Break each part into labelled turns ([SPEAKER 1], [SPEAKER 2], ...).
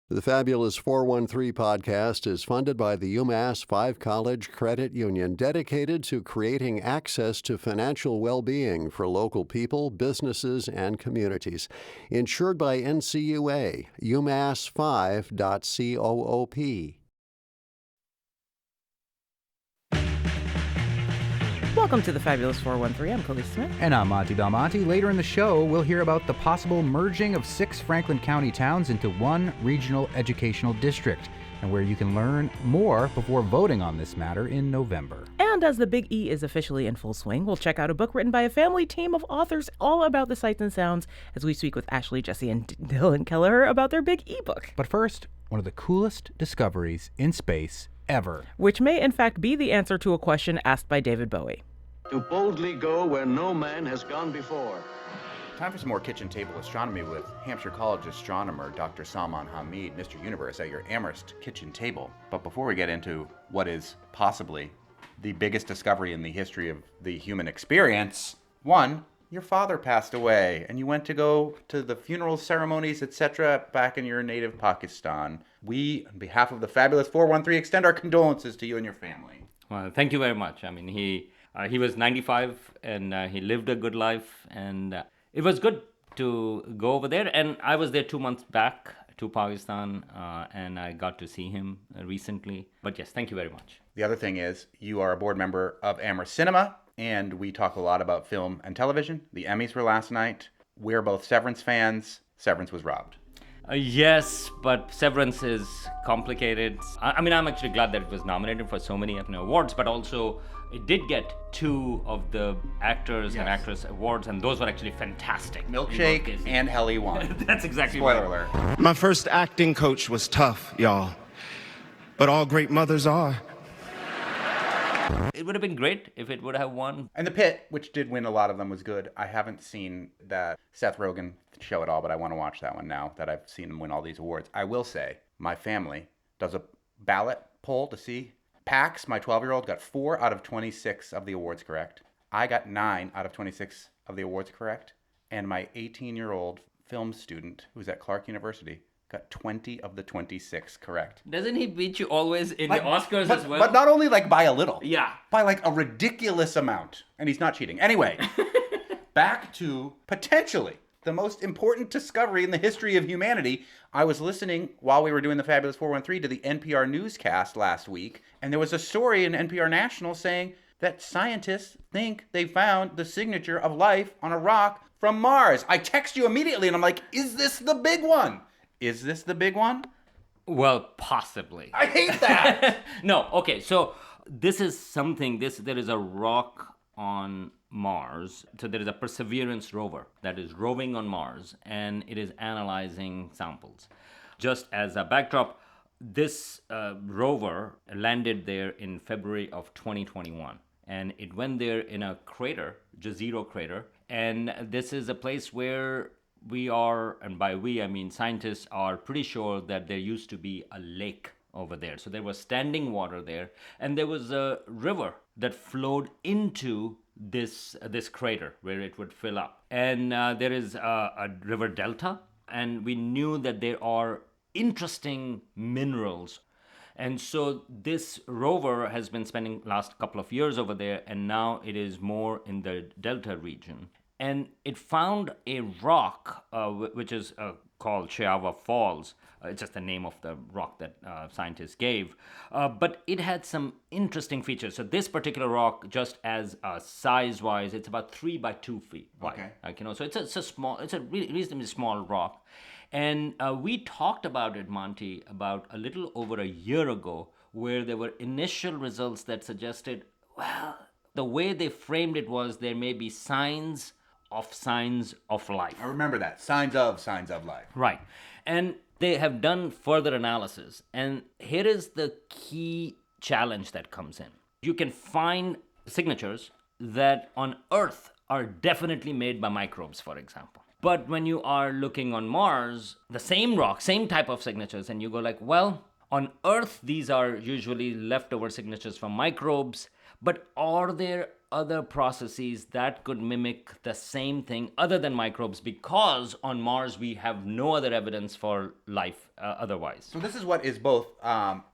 [SPEAKER 1] The Fabulous 413 podcast is funded by the UMass 5 College Credit Union, dedicated to creating access to financial well-being for local people, businesses, and communities. Insured by NCUA, umass5.coop.
[SPEAKER 2] Welcome to the Fabulous 413. I'm Khalees Smith.
[SPEAKER 3] And I'm Monty Belmonte. Later in the show, we'll hear about the possible merging of 6 Franklin County towns into one regional educational district, and where you can learn more before voting on this matter in November.
[SPEAKER 2] And as the Big E is officially in full swing, we'll check out a book written by a family team of authors all about the sights and sounds as we speak with Ashley, Jesse, and Dylan Kelleher about their Big E book.
[SPEAKER 3] But first, one of the coolest discoveries in space ever.
[SPEAKER 2] Which may, in fact, be the answer to a question asked by David Bowie.
[SPEAKER 4] To boldly go where no man has gone before.
[SPEAKER 5] Time for some more kitchen table astronomy with Hampshire College astronomer Dr. Salman Hamid, Mr. Universe, at your Amherst kitchen table. But before we get into what is possibly the biggest discovery in the history of the human experience, one, your father passed away and you went to go to the funeral ceremonies, etc. back in your native Pakistan. We, on behalf of the Fabulous 413, extend our condolences to you and your family.
[SPEAKER 6] Well, thank you very much. I mean, he was 95 and he lived a good life, and it was good to go over there. And I was there 2 months back to Pakistan, and I got to see him recently. But yes, thank you very much.
[SPEAKER 5] The other thing is you are a board member of Amherst Cinema, and we talk a lot about film and television. The Emmys were last night. We're both Severance fans. Severance was robbed.
[SPEAKER 6] Yes, but Severance is complicated. I mean, I'm actually glad that it was nominated for so many awards, but also it did get 2 of the actors and actress awards, and those were actually fantastic.
[SPEAKER 5] Milkshake and Helly won.
[SPEAKER 6] That's exactly
[SPEAKER 5] Spoiler
[SPEAKER 6] right.
[SPEAKER 5] alert.
[SPEAKER 7] My first acting coach was tough, y'all. But all great mothers are.
[SPEAKER 6] It would have been great if it would have won.
[SPEAKER 5] And The Pit, which did win a lot of them, was good. I haven't seen that Seth Rogen show at all, but I want to watch that one now that I've seen him win all these awards. I will say, my family does a ballot poll to see. Pax, my 12-year-old, got 4 out of 26 of the awards correct. I got 9 out of 26 of the awards correct. And my 18-year-old film student, who's at Clark University, got 20 of the 26 correct.
[SPEAKER 6] Doesn't he beat you always in the Oscars as well?
[SPEAKER 5] But not only by a little.
[SPEAKER 6] Yeah.
[SPEAKER 5] By a ridiculous amount. And he's not cheating. Anyway, back to potentially the most important discovery in the history of humanity. I was listening while we were doing the Fabulous 413 to the NPR newscast last week, and there was a story in NPR National saying that scientists think they found the signature of life on a rock from Mars. I text you immediately and I'm like, is this the big one? Is this the big one?
[SPEAKER 6] Well, possibly.
[SPEAKER 5] I hate that.
[SPEAKER 6] No, okay, so this is something, there is a rock on Mars. So there is a Perseverance rover that is roving on Mars, and it is analyzing samples. Just as a backdrop, this rover landed there in February of 2021, and it went there in a crater, Jezero crater, and this is a place where we are, and by we I mean scientists, are pretty sure that there used to be a lake over there. So there was standing water there, and there was a river that flowed into this crater where it would fill up. And there is a river delta, and we knew that there are interesting minerals. And so this rover has been spending last couple of years over there, and now it is more in the delta region. And it found a rock, which is called Cheava Falls. It's just the name of the rock that scientists gave. But it had some interesting features. So this particular rock, just as size-wise, it's about 3 by 2 feet wide.
[SPEAKER 5] Okay.
[SPEAKER 6] So it's a really reasonably small rock. And we talked about it, Monty, about a little over a year ago, where there were initial results that suggested, well, the way they framed it was there may be signs of life.
[SPEAKER 5] I remember that. Signs of life.
[SPEAKER 6] Right. And they have done further analysis. And here is the key challenge that comes in. You can find signatures that on Earth are definitely made by microbes, for example. But when you are looking on Mars, the same rock, same type of signatures, and you go like, well, on Earth, these are usually leftover signatures from microbes, but are there other processes that could mimic the same thing other than microbes, because on Mars we have no other evidence for life otherwise.
[SPEAKER 5] So this is what is both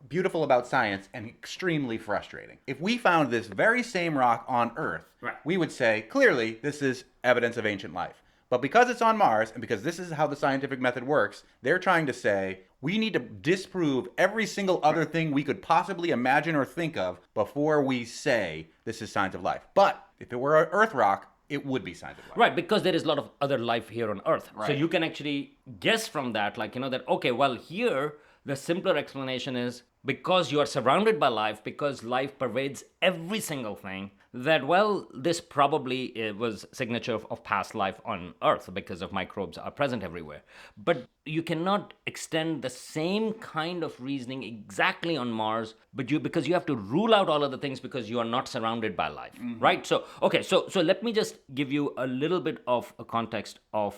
[SPEAKER 5] beautiful about science and extremely frustrating. If we found this very same rock on Earth,
[SPEAKER 6] Right.
[SPEAKER 5] we would say, clearly, this is evidence of ancient life. But because it's on Mars, and because this is how the scientific method works, they're trying to say, we need to disprove every single other thing we could possibly imagine or think of before we say this is signs of life. But if it were an Earth rock, it would be signs of life.
[SPEAKER 6] Right, because there is a lot of other life here on Earth. So
[SPEAKER 5] Right.
[SPEAKER 6] you can actually guess from that, like, that, okay, well, here, the simpler explanation is because you are surrounded by life, because life pervades every single thing, that, well, this probably was signature of past life on Earth because of microbes are present everywhere. But you cannot extend the same kind of reasoning exactly on Mars, but because you have to rule out all other things because you are not surrounded by life, right? So, okay, so let me just give you a little bit of a context of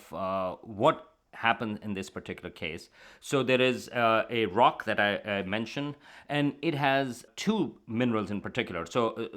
[SPEAKER 6] what happened in this particular case. So there is a rock that I mentioned, and it has two minerals in particular. So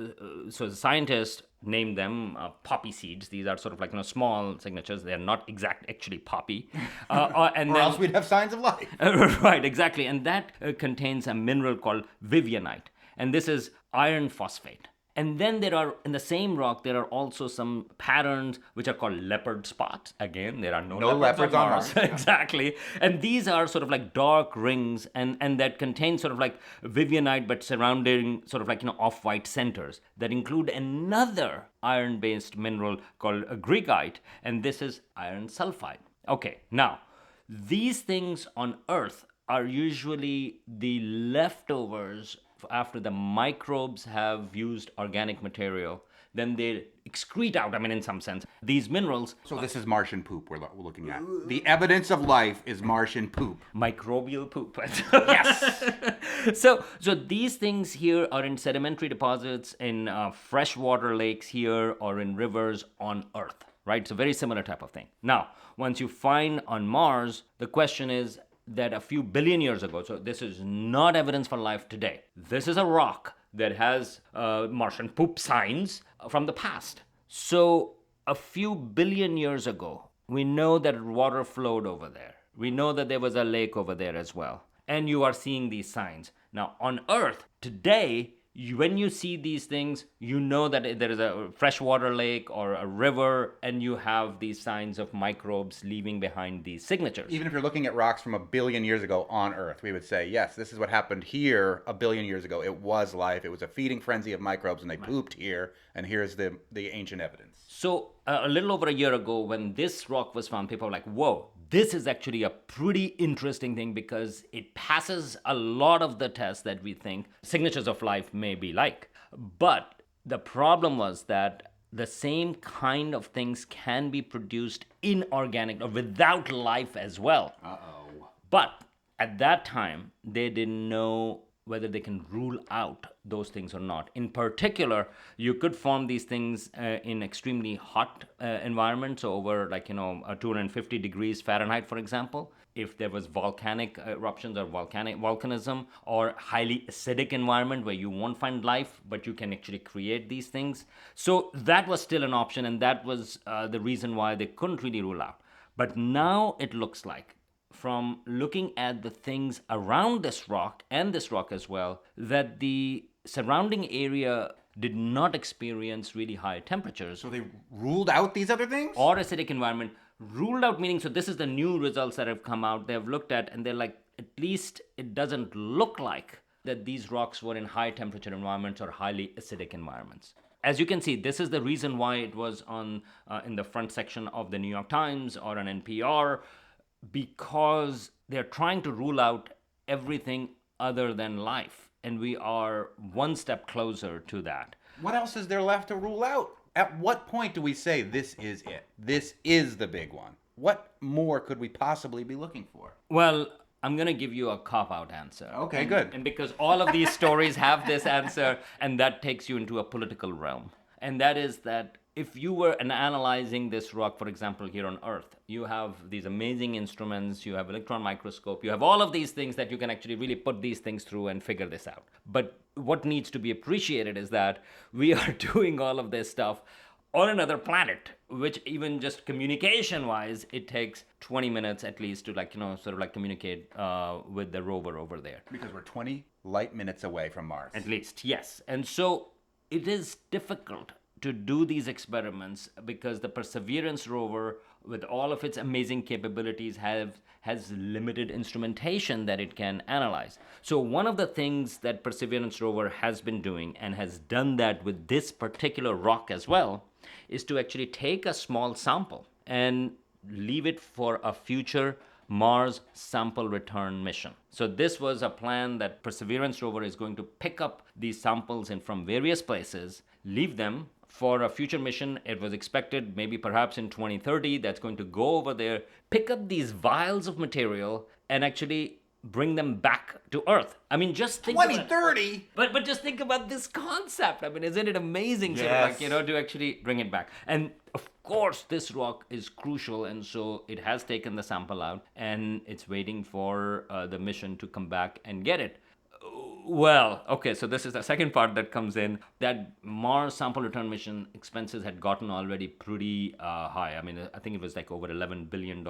[SPEAKER 6] the scientists named them poppy seeds. These are sort of like small signatures. They are not actually poppy. And
[SPEAKER 5] Or else we'd have signs of life.
[SPEAKER 6] Right, exactly. And that contains a mineral called vivianite, and this is iron phosphate. And then there are, in the same rock, there are also some patterns which are called leopard spots. Again, there are no leopards on Mars. Exactly. And these are sort of like dark rings, and that contain sort of like vivianite, but surrounding sort of like, off-white centers that include another iron-based mineral called greigite, and this is iron sulfide. Okay, now, these things on Earth are usually the leftovers after the microbes have used organic material. Then they excrete out, in some sense, these minerals.
[SPEAKER 5] So this is Martian poop we're looking at. The evidence of life is Martian poop.
[SPEAKER 6] Microbial poop. Yes. So these things here are in sedimentary deposits in freshwater lakes here or in rivers on Earth, right? It's a very similar type of thing. Now, once you find on Mars, the question is that a few billion years ago, so this is not evidence for life today. This is a rock that has Martian poop signs from the past. So a few billion years ago, we know that water flowed over there. We know that there was a lake over there as well. And you are seeing these signs. Now, on Earth, today, when you see these things, you know that there is a freshwater lake or a river, and you have these signs of microbes leaving behind these signatures.
[SPEAKER 5] Even if you're looking at rocks from a billion years ago on Earth, we would say, yes, this is what happened here a billion years ago. It was life. It was a feeding frenzy of microbes, and they pooped here, and here's the ancient evidence.
[SPEAKER 6] So a little over a year ago, when this rock was found, people were like, whoa, this is actually a pretty interesting thing because it passes a lot of the tests that we think signatures of life may be like. But the problem was that the same kind of things can be produced inorganic or without life as well.
[SPEAKER 5] Uh-oh.
[SPEAKER 6] But at that time, they didn't know whether they can rule out those things or not. In particular, you could form these things in extremely hot environments, so over 250 degrees Fahrenheit, for example. If there was volcanic eruptions or volcanism, or highly acidic environment where you won't find life, but you can actually create these things. So that was still an option, and that was the reason why they couldn't really rule out. But now it looks like, from looking at the things around this rock and this rock as well, that the surrounding area did not experience really high temperatures.
[SPEAKER 5] So they ruled out these other things?
[SPEAKER 6] Or acidic environment. Ruled out meaning, so this is the new results that have come out. They have looked at, and they're like, at least it doesn't look like that these rocks were in high temperature environments or highly acidic environments. As you can see, this is the reason why it was on in the front section of the New York Times or on NPR, because they're trying to rule out everything other than life. And we are one step closer to that.
[SPEAKER 5] What else is there left to rule out? At what point do we say this is it? This is the big one. What more could we possibly be looking for?
[SPEAKER 6] Well, I'm going to give you a cop-out answer.
[SPEAKER 5] Okay, good.
[SPEAKER 6] And because all of these stories have this answer, and that takes you into a political realm. And that is that if you were analyzing this rock, for example, here on Earth, you have these amazing instruments, you have electron microscope, you have all of these things that you can actually really put these things through and figure this out. But what needs to be appreciated is that we are doing all of this stuff on another planet, which even just communication-wise, it takes 20 minutes at least to communicate with the rover over there.
[SPEAKER 5] Because we're 20 light minutes away from Mars.
[SPEAKER 6] At least, yes. And so it is difficult to do these experiments because the Perseverance rover, with all of its amazing capabilities, has limited instrumentation that it can analyze. So one of the things that Perseverance rover has been doing, and has done that with this particular rock as well, is to actually take a small sample and leave it for a future Mars sample return mission. So this was a plan that Perseverance rover is going to pick up these samples from various places, leave them for a future mission. It was expected maybe perhaps in 2030 that's going to go over there, pick up these vials of material and actually bring them back to Earth. I mean, just think
[SPEAKER 5] 2030?
[SPEAKER 6] But just think about this concept. I mean, isn't it amazing
[SPEAKER 5] Yes.
[SPEAKER 6] to actually bring it back? And of course, this rock is crucial, and so it has taken the sample out, and it's waiting for the mission to come back and get it. Well, okay, so this is the second part that comes in. That Mars sample return mission expenses had gotten already pretty high. I mean, I think it was like over $11 billion.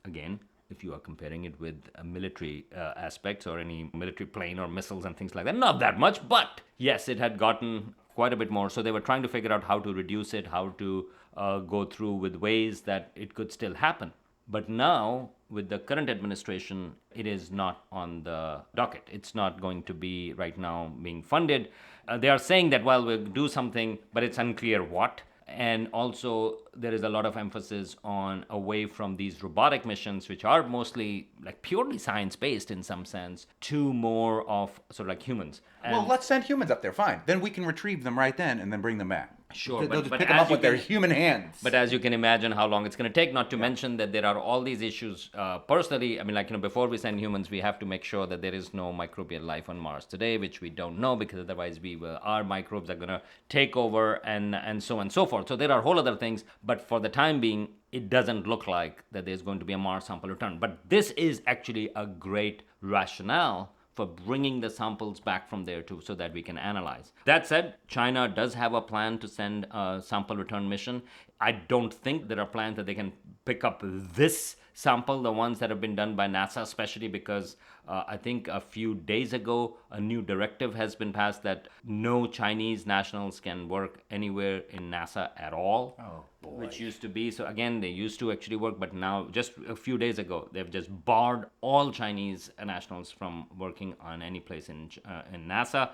[SPEAKER 6] Again, if you are comparing it with military aspects or any military plane or missiles and things like that, not that much, but yes, it had gotten quite a bit more. So they were trying to figure out how to reduce it, how to go through with ways that it could still happen. But now, with the current administration, it is not on the docket. It's not going to be right now being funded. They are saying that, well, we'll do something, but it's unclear what. And also, there is a lot of emphasis on away from these robotic missions, which are mostly like purely science-based in some sense, to more of sort of like humans.
[SPEAKER 5] Well, let's send humans up there, fine. Then we can retrieve them right then and then bring them back.
[SPEAKER 6] Sure,
[SPEAKER 5] They'll just
[SPEAKER 6] but
[SPEAKER 5] pick them
[SPEAKER 6] as
[SPEAKER 5] up
[SPEAKER 6] you
[SPEAKER 5] with their
[SPEAKER 6] can-
[SPEAKER 5] human hands.
[SPEAKER 6] But as you can imagine how long it's going to take, not to mention that there are all these issues personally. I mean, before we send humans, we have to make sure that there is no microbial life on Mars today, which we don't know, because otherwise our microbes are going to take over and so on and so forth. So there are whole other things, but for the time being, it doesn't look like that there's going to be a Mars sample return. But this is actually a great rationale for bringing the samples back from there too, so that we can analyze. That said, China does have a plan to send a sample return mission. I don't think there are plans that they can pick up this sample, the ones that have been done by NASA, especially because I think a few days ago, a new directive has been passed that no Chinese nationals can work anywhere in NASA at all.
[SPEAKER 5] Oh, boy.
[SPEAKER 6] Which used to be, so again, they used to actually work, but now, just a few days ago, they've just barred all Chinese nationals from working on any place in NASA.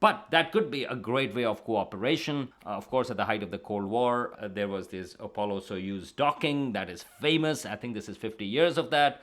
[SPEAKER 6] But that could be a great way of cooperation. Of course, at the height of the Cold War, there was this Apollo-Soyuz docking that is famous. I think this is 50 years of that.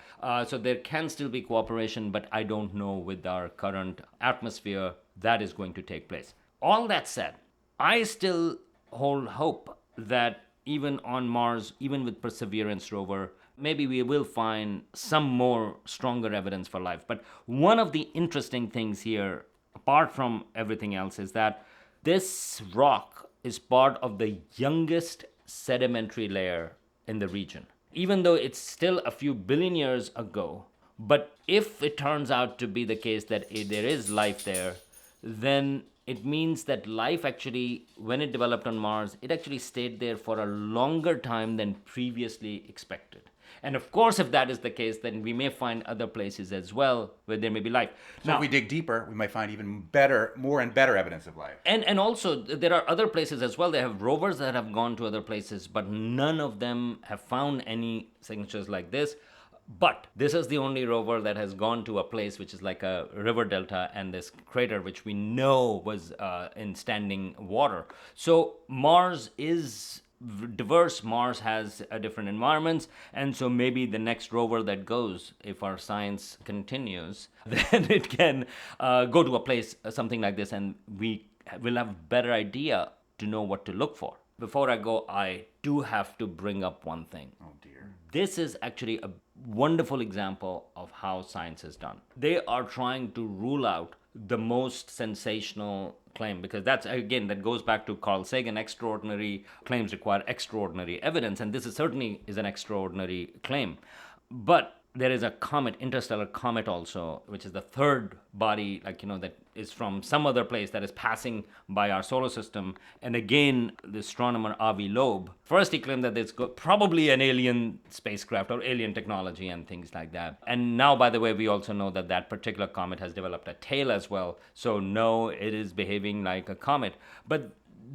[SPEAKER 6] So there can still be cooperation, but I don't know with our current atmosphere that is going to take place. All that said, I still hold hope that even on Mars, even with Perseverance rover, maybe we will find some more stronger evidence for life. But one of the interesting things here, apart from everything else, is that this rock is part of the youngest sedimentary layer in the region. Even though it's still a few billion years ago, but if it turns out to be the case that there is life there, then it means that life actually, when it developed on Mars, it actually stayed there for a longer time than previously expected. And of course, if that is the case, then we may find other places as well where there may be life.
[SPEAKER 5] So if we dig deeper, we might find even better, more and better evidence of life.
[SPEAKER 6] And also, there are other places as well. They have rovers that have gone to other places, but none of them have found any signatures like this. But this is the only rover that has gone to a place which is like a river delta and this crater which we know was in standing water. So Mars is diverse. Mars has different environments, and so maybe the next rover that goes, if our science continues, then it can go to a place something like this, and we will have a better idea to know what to look for. Before I go, I do have to bring up one thing.
[SPEAKER 5] Oh dear.
[SPEAKER 6] This is actually a wonderful example of how science is done. They are trying to rule out the most sensational claim, because that's, again, that goes back to Carl Sagan, extraordinary claims require extraordinary evidence, and this is certainly is an extraordinary claim. But there is a comet, interstellar comet also, which is the third body, that is from some other place that is passing by our solar system. And again, the astronomer Avi Loeb, first he claimed that it's probably an alien spacecraft or alien technology and things like that. And now, by the way, we also know that that particular comet has developed a tail as well. So no, it is behaving like a comet. But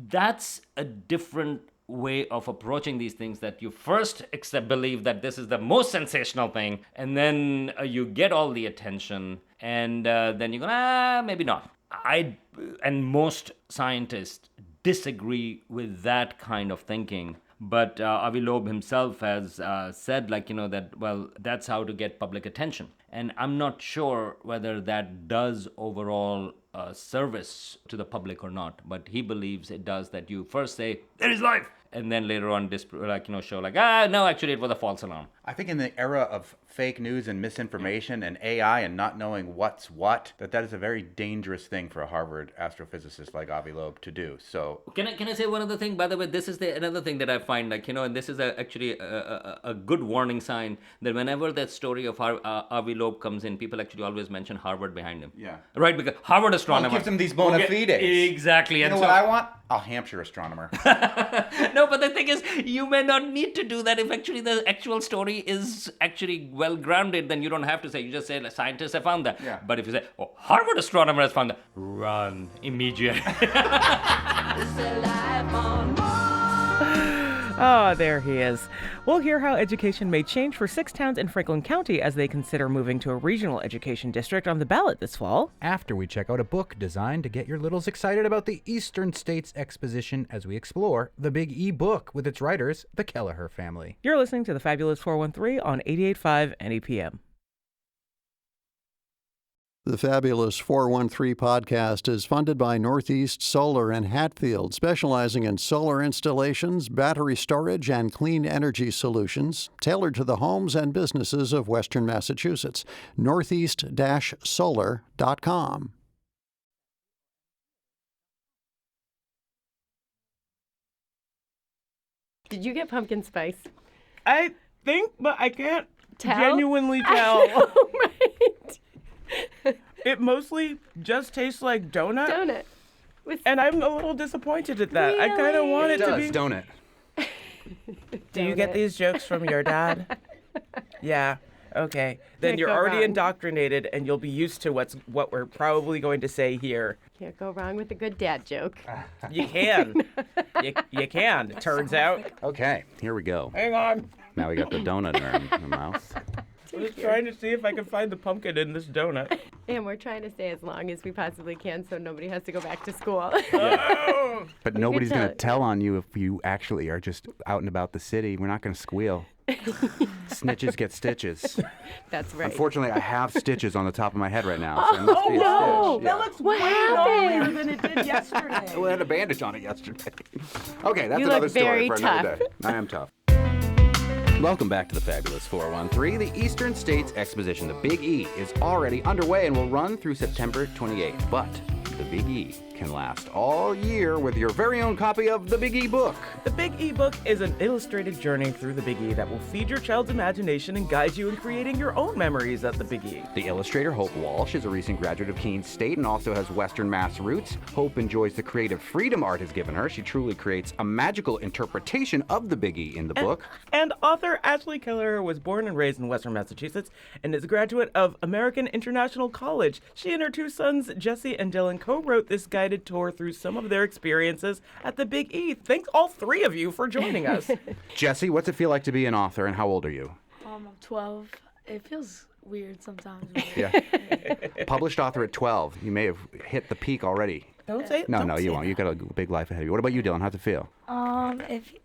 [SPEAKER 6] that's a different way of approaching these things, that you first believe that this is the most sensational thing, and then you get all the attention, and then you go, maybe not. And most scientists disagree with that kind of thinking. But Avi Loeb himself has said, that, well, that's how to get public attention. And I'm not sure whether that does overall service to the public or not. But he believes it does, that you first say, there is life. And then later on, show no, actually it was a false alarm.
[SPEAKER 5] I think in the era of fake news and misinformation and AI and not knowing what's what, that is a very dangerous thing for a Harvard astrophysicist like Avi Loeb to do. So
[SPEAKER 6] can I say one other thing? By the way, this is another thing that I find, and this is actually a good warning sign, that whenever that story of Avi Loeb comes in, people actually always mention Harvard behind him.
[SPEAKER 5] Yeah.
[SPEAKER 6] Right, because Harvard astronomer.
[SPEAKER 5] Gives him these bona fides.
[SPEAKER 6] Exactly.
[SPEAKER 5] You know what I want? A Hampshire astronomer.
[SPEAKER 6] No, but the thing is, you may not need to do that if actually the actual story is actually well grounded. Then you don't have to say. You just say scientists have found that.
[SPEAKER 5] Yeah.
[SPEAKER 6] But if you say, Harvard astronomer has found that, run immediately.
[SPEAKER 2] Oh, there he is. We'll hear how education may change for 6 towns in Franklin County as they consider moving to a regional education district on the ballot this fall.
[SPEAKER 3] After we check out a book designed to get your littles excited about the Eastern States Exposition as we explore the Big E book with its writers, the Kelleher family.
[SPEAKER 2] You're listening to the Fabulous 413 on 88.5 NEPM.
[SPEAKER 1] The Fabulous 413 podcast is funded by Northeast Solar in Hatfield, specializing in solar installations, battery storage, and clean energy solutions tailored to the homes and businesses of Western Massachusetts. Northeast-solar.com.
[SPEAKER 8] Did you get pumpkin spice?
[SPEAKER 2] I think, but I can't
[SPEAKER 8] Tell?
[SPEAKER 2] genuinely tell.
[SPEAKER 8] Oh, right.
[SPEAKER 2] It mostly just tastes like donut.
[SPEAKER 8] Donut. With
[SPEAKER 2] And I'm a little disappointed at that. I kind of
[SPEAKER 8] Really?
[SPEAKER 2] want
[SPEAKER 3] It
[SPEAKER 2] it to
[SPEAKER 3] does,
[SPEAKER 2] be.
[SPEAKER 3] don't it?
[SPEAKER 2] Do you get
[SPEAKER 8] Donut.
[SPEAKER 2] these jokes from your dad? Yeah. Okay. Then
[SPEAKER 8] Can't
[SPEAKER 2] you're
[SPEAKER 8] go
[SPEAKER 2] already
[SPEAKER 8] wrong.
[SPEAKER 2] indoctrinated, and you'll be used to what we're probably going to say here.
[SPEAKER 8] Can't go wrong with a good dad joke.
[SPEAKER 2] You can. you can. It turns out.
[SPEAKER 3] Okay, here we go.
[SPEAKER 2] Hang on.
[SPEAKER 3] Now we got the donut in our mouth.
[SPEAKER 2] I'm just trying to see if I can find the pumpkin in this donut.
[SPEAKER 8] And we're trying to stay as long as we possibly can so nobody has to go back to school.
[SPEAKER 2] Oh.
[SPEAKER 3] But nobody's
[SPEAKER 8] tell
[SPEAKER 3] going to
[SPEAKER 8] it.
[SPEAKER 3] tell on you if you actually are just out and about the city. We're not going to squeal. Snitches get stitches.
[SPEAKER 8] That's right.
[SPEAKER 3] Unfortunately, I have stitches on the top of my head right now. So I must
[SPEAKER 2] Oh,
[SPEAKER 3] be a
[SPEAKER 2] no.
[SPEAKER 3] stitch.
[SPEAKER 2] That
[SPEAKER 3] Yeah.
[SPEAKER 2] looks
[SPEAKER 8] What
[SPEAKER 2] way
[SPEAKER 8] happened?
[SPEAKER 2] gnarlier than it did yesterday.
[SPEAKER 3] Well, I had a bandage on it yesterday. Okay, that's
[SPEAKER 8] You
[SPEAKER 3] another
[SPEAKER 8] look
[SPEAKER 3] story
[SPEAKER 8] very
[SPEAKER 3] for another
[SPEAKER 8] tough.
[SPEAKER 3] day. I am tough. Welcome back to the Fabulous 413. The Eastern States Exposition, the Big E, is already underway and will run through September 28th. But the Big E can last all year with your very own copy of the Big E book.
[SPEAKER 2] The Big E book is an illustrated journey through the Big E that will feed your child's imagination and guide you in creating your own memories at the Big E.
[SPEAKER 3] The illustrator, Hope Walsh, is a recent graduate of Keene State and also has Western Mass roots. Hope enjoys the creative freedom art has given her. She truly creates a magical interpretation of the Big E in the book.
[SPEAKER 2] And author Ashley Kelleher was born and raised in Western Massachusetts and is a graduate of American International College. She and her 2 sons, Jesse and Dylan, co-wrote this guided tour through some of their experiences at the Big E. Thanks all 3 of you for joining us.
[SPEAKER 3] Jesse, what's it feel like to be an author and how old are you?
[SPEAKER 9] I'm 12. It feels weird sometimes.
[SPEAKER 3] Yeah. Published author at 12. You may have hit the peak already.
[SPEAKER 2] Don't say
[SPEAKER 3] No,
[SPEAKER 2] don't
[SPEAKER 3] no, you
[SPEAKER 2] say
[SPEAKER 3] won't.
[SPEAKER 2] that.
[SPEAKER 3] You got a big life ahead of you. What about you, Dylan? How's it feel?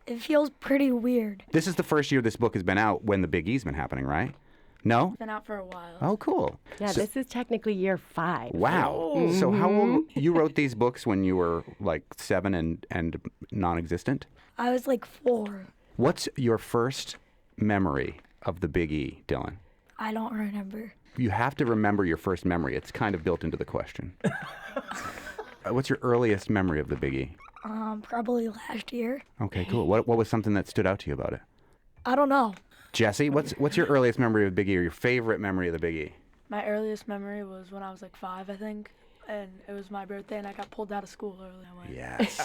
[SPEAKER 9] It feels pretty weird.
[SPEAKER 3] This is the first year this book has been out when the Big E's been happening, right? No?
[SPEAKER 9] Been out for a while.
[SPEAKER 3] Oh, cool.
[SPEAKER 8] Yeah,
[SPEAKER 3] So-
[SPEAKER 8] this is technically year 5.
[SPEAKER 3] Wow. So how old you wrote these books when you were like 7 and non-existent?
[SPEAKER 9] I was like 4.
[SPEAKER 3] What's your first memory of the Big E, Dylan?
[SPEAKER 9] I don't remember.
[SPEAKER 3] You have to remember your first memory. It's kind of built into the question. What's your earliest memory of the Big E?
[SPEAKER 9] Probably last year.
[SPEAKER 3] Okay, cool. What was something that stood out to you about it?
[SPEAKER 9] I don't know.
[SPEAKER 3] Jesse, what's your earliest memory of the Big E, or your favorite memory of the Big E?
[SPEAKER 9] My earliest memory was when I was like 5, I think. And it was my birthday, and I got pulled out of school early.
[SPEAKER 3] Yes.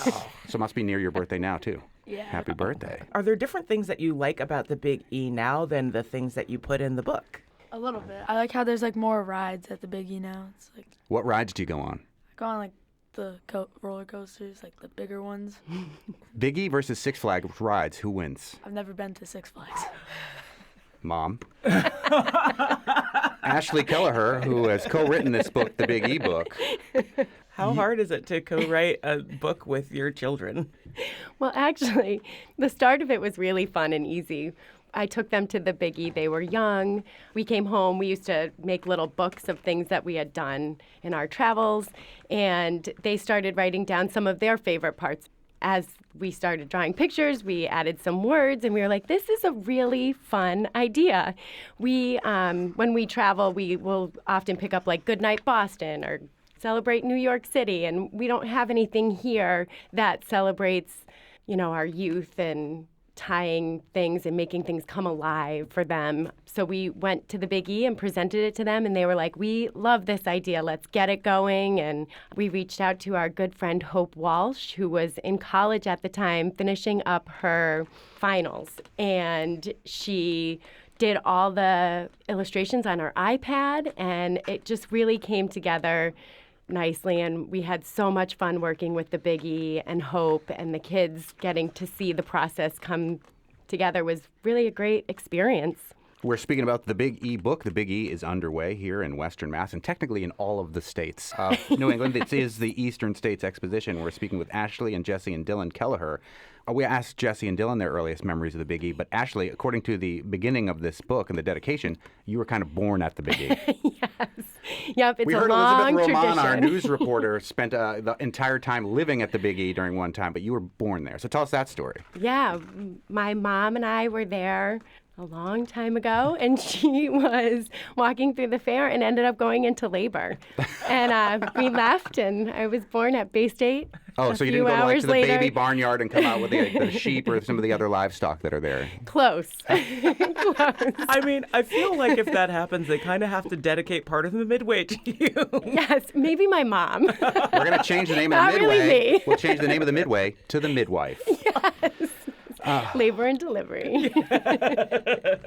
[SPEAKER 3] So it must be near your birthday now, too.
[SPEAKER 9] Yeah.
[SPEAKER 3] Happy birthday.
[SPEAKER 2] Are there different things that you like about the Big E now than the things that you put in the book?
[SPEAKER 9] A little bit. I like how there's like more rides at the Big E now. It's like
[SPEAKER 3] What rides do you go on?
[SPEAKER 9] I go on like the roller coasters, like the bigger ones.
[SPEAKER 3] Big E versus Six Flags rides. Who wins?
[SPEAKER 9] I've never been to Six Flags.
[SPEAKER 3] Mom. Ashley Kelleher, who has co-written this book, The Big E Book.
[SPEAKER 2] How hard is it to co-write a book with your children?
[SPEAKER 8] Well, actually, the start of it was really fun and easy. I took them to the Big E. They were young. We came home. We used to make little books of things that we had done in our travels, and they started writing down some of their favorite parts. As we started drawing pictures, we added some words, and we were like, this is a really fun idea. When we travel, we will often pick up like Goodnight Boston or Celebrate New York City, and we don't have anything here that celebrates, our youth and tying things and making things come alive for them. So we went to the Big E and presented it to them, and they were like, we love this idea. Let's get it going. And we reached out to our good friend Hope Walsh, who was in college at the time, finishing up her finals. And she did all the illustrations on her iPad, and it just really came together nicely, and we had so much fun working with the Big E and Hope, and the kids getting to see the process come together was really a great experience.
[SPEAKER 3] We're speaking about the Big E book. The Big E is underway here in Western Mass and technically in all of the states of New England. It is the Eastern States Exposition. We're speaking with Ashley and Jesse and Dylan Kelleher. We asked Jesse and Dylan their earliest memories of the Big E, but Ashley, according to the beginning of this book and the dedication, you were kind of born at the Big E.
[SPEAKER 8] Yes. Yep, it's
[SPEAKER 3] we
[SPEAKER 8] a
[SPEAKER 3] heard
[SPEAKER 8] long
[SPEAKER 3] Elizabeth Roman,
[SPEAKER 8] tradition.
[SPEAKER 3] our news reporter, spent the entire time living at the Big E during one time, but you were born there. So tell us that story.
[SPEAKER 8] Yeah, my mom and I were there a long time ago, and she was walking through the fair and ended up going into labor. And we left, and I was born at Bay State.
[SPEAKER 3] Oh, so you didn't go to the baby barnyard and come out with the sheep or some of the other livestock that are there?
[SPEAKER 8] Close. Close.
[SPEAKER 2] I mean, I feel like if that happens, they kind of have to dedicate part of the Midway to you.
[SPEAKER 8] Yes, maybe my mom.
[SPEAKER 3] We're going to change the name of the
[SPEAKER 8] Not
[SPEAKER 3] Midway.
[SPEAKER 8] really me.
[SPEAKER 3] We'll change the name of the Midway to the Midwife.
[SPEAKER 8] Yes. Labor and delivery.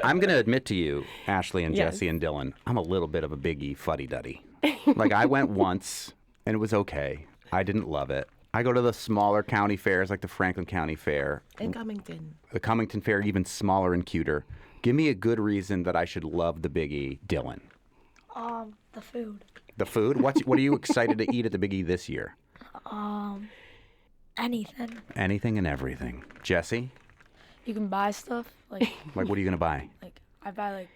[SPEAKER 3] I'm going to admit to you, Ashley and
[SPEAKER 8] Yes.
[SPEAKER 3] Jesse and Dylan, I'm a little bit of a Big E fuddy-duddy. Like, I went once, and it was okay. I didn't love it. I go to the smaller county fairs, like the Franklin County Fair.
[SPEAKER 2] And Cummington.
[SPEAKER 3] The Cummington Fair, even smaller and cuter. Give me a good reason that I should love the Big E, Dylan.
[SPEAKER 9] The food.
[SPEAKER 3] The food? What are you excited to eat at the Big E this year?
[SPEAKER 9] Anything.
[SPEAKER 3] Anything and everything. Jesse?
[SPEAKER 9] You can buy stuff like
[SPEAKER 3] Like, what are you going to buy?
[SPEAKER 9] like I buy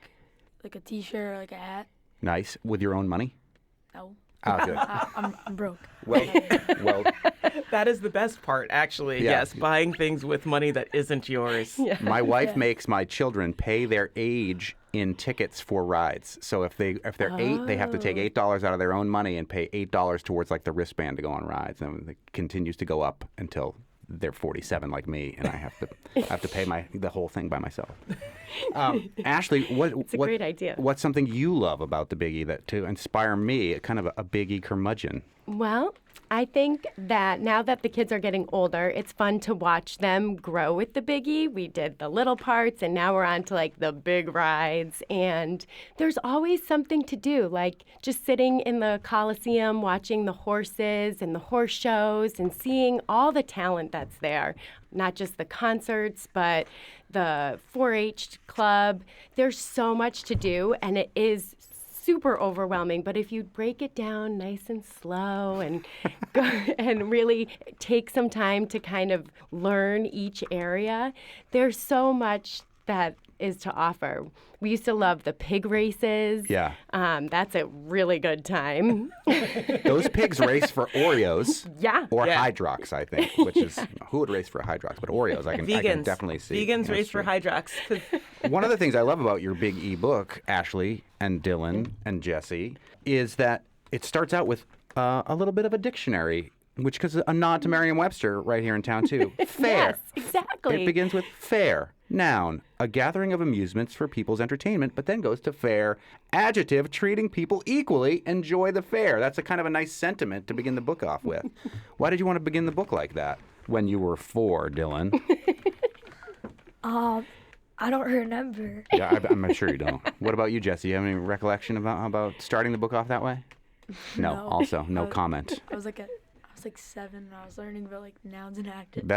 [SPEAKER 9] like a T-shirt or like a hat.
[SPEAKER 3] Nice. With your own money?
[SPEAKER 9] No,
[SPEAKER 3] Oh, good.
[SPEAKER 9] I'm broke.
[SPEAKER 3] Well,
[SPEAKER 2] That is the best part, actually.
[SPEAKER 3] Yeah.
[SPEAKER 2] Yes, buying things with money that isn't yours.
[SPEAKER 8] Yeah.
[SPEAKER 3] my wife makes my children pay their age in tickets for rides. So if they're 8, they have to take $8 out of their own money and pay $8 towards like the wristband to go on rides, and it continues to go up until they're 47 like me, and I have to pay the whole thing by myself. Ashley,
[SPEAKER 8] It's a great idea.
[SPEAKER 3] What's something you love about the Big E that to inspire me, kind of a Big E curmudgeon?
[SPEAKER 8] Well, I think that now that the kids are getting older, it's fun to watch them grow with the Big E. We did the little parts, and now we're on to like the big rides. And there's always something to do, like just sitting in the Coliseum, watching the horses and the horse shows and seeing all the talent that's there. Not just the concerts, but the 4-H club. There's so much to do, and it is super overwhelming, but if you break it down nice and slow and go, and really take some time to kind of learn each area, there's so much that is to offer. We used to love the pig races.
[SPEAKER 3] Yeah.
[SPEAKER 8] That's a really good time.
[SPEAKER 3] Those pigs race for Oreos.
[SPEAKER 8] Yeah.
[SPEAKER 3] Or
[SPEAKER 2] Yeah.
[SPEAKER 3] Hydrox, I think, which is, who would race for Hydrox? But Oreos, I can definitely see.
[SPEAKER 2] Vegans
[SPEAKER 3] That's
[SPEAKER 2] race for
[SPEAKER 3] true.
[SPEAKER 2] Hydrox. 'Cause
[SPEAKER 3] One of the things I love about your Big E book, Ashley and Dylan and Jesse, is that it starts out with a little bit of a dictionary which is a nod to Merriam-Webster right here in town, too. Fair.
[SPEAKER 8] Yes, exactly.
[SPEAKER 3] It begins with fair. Noun, a gathering of amusements for people's entertainment, but then goes to fair. Adjective, treating people equally. Enjoy the fair. That's a kind of a nice sentiment to begin the book off with. Why did you want to begin the book like that when you were 4, Dylan?
[SPEAKER 9] I don't remember.
[SPEAKER 3] Yeah, I'm sure you don't. What about you, Jesse? You have any recollection about starting the book off that way? No. Also, no comment.
[SPEAKER 9] I was like 7 and I was learning about like nouns and adjectives.